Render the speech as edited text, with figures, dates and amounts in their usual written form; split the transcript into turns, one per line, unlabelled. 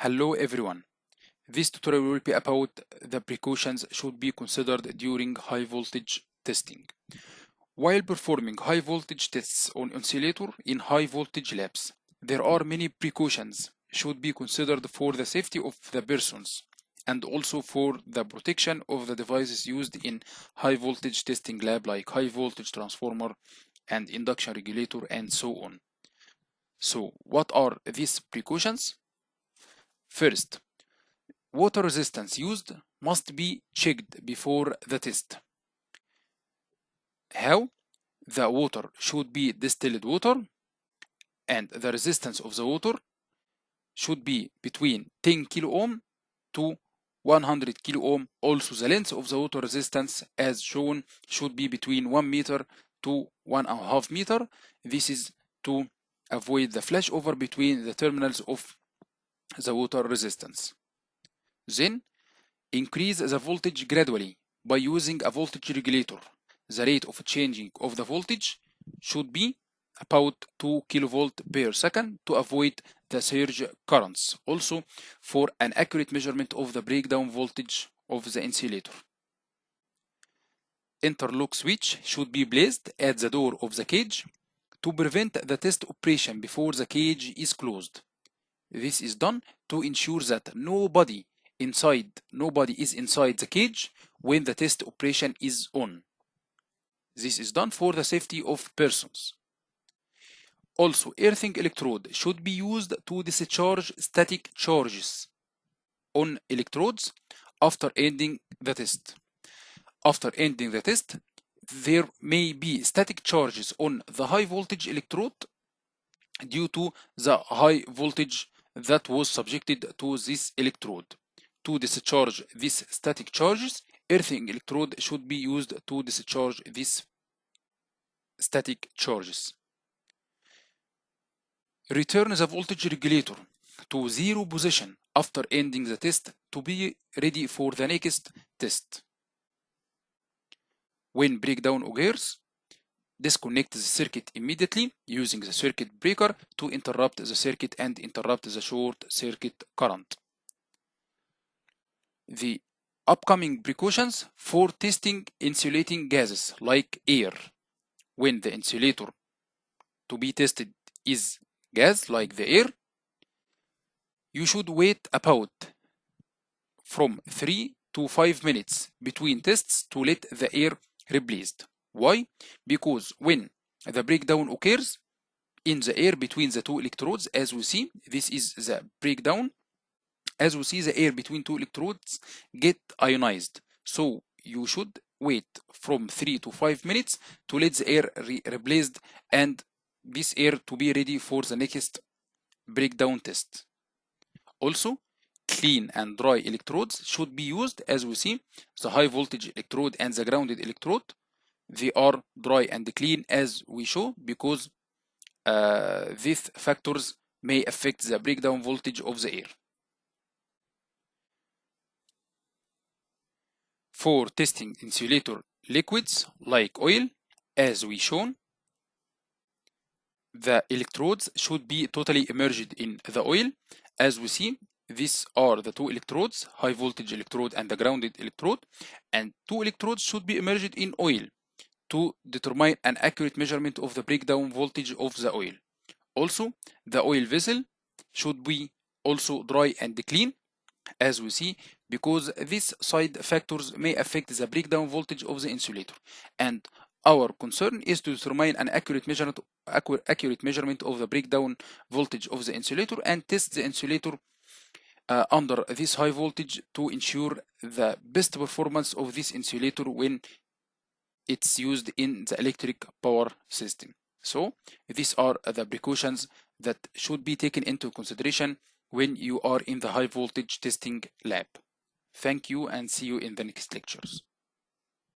Hello everyone. This tutorial will be about the precautions should be considered during high voltage testing. While performing high voltage tests on insulator in high voltage labs, there are many precautions should be considered for the safety of the persons and also for the protection of the devices used in high voltage testing lab like high voltage transformer and induction regulator and so on. So what are these precautions? First, water resistance used must be checked before the test. How? The water should be distilled water and the resistance of the water should be between 10 kilo ohm to 100 kilo ohm. Also the length of the water resistance as shown should be between 1 meter to 1.5 meter. This is to avoid the flashover between the terminals of the water resistance. Then increase the voltage gradually by using a voltage regulator. The rate of changing of the voltage should be about 2 kV per second to avoid the surge currents. Also for an accurate measurement of the breakdown voltage of the insulator. Interlock switch should be placed at the door of the cage to prevent the test operation before the cage is closed. This is done to ensure that nobody is inside the cage when the test operation is on. This is done for the safety of persons. Also, earthing electrode should be used to discharge static charges on electrodes after ending the test. After ending the test, there may be static charges on the high voltage electrode due to the high voltage that was subjected to this electrode. To discharge these static charges, earthing electrode should be used to discharge these static charges. Return the voltage regulator to zero position after ending the test to be ready for the next test. When breakdown occurs, disconnect the circuit immediately using the circuit breaker to interrupt the circuit and interrupt the short circuit current. The upcoming precautions for testing insulating gases like air. When the insulator to be tested is gas like the air, you should wait about from 3 to 5 minutes between tests to let the air replaced. Why? Because when the breakdown occurs in the air between the two electrodes, as we see, this is the breakdown. As we see, the air between two electrodes get ionized. So you should wait from 3 to 5 minutes to let the air replaced and this air to be ready for the next breakdown test. Also, clean and dry electrodes should be used. As we see, the high voltage electrode and the grounded electrode, they are dry and clean as we show because these factors may affect the breakdown voltage of the air. For testing insulator liquids like oil, as we shown, the electrodes should be totally immersed in the oil. As we see, these are the two electrodes, high voltage electrode and the grounded electrode, and two electrodes should be immersed in oil to determine an accurate measurement of the breakdown voltage of the oil. Also, the oil vessel should be also dry and clean, as we see, because these side factors may affect the breakdown voltage of the insulator. And our concern is to determine an accurate measurement of the breakdown voltage of the insulator and test the insulator under this high voltage to ensure the best performance of this insulator when it's used in the electric power system. So these are the precautions that should be taken into consideration when you are in the high voltage testing lab. Thank you and see you in the next lectures.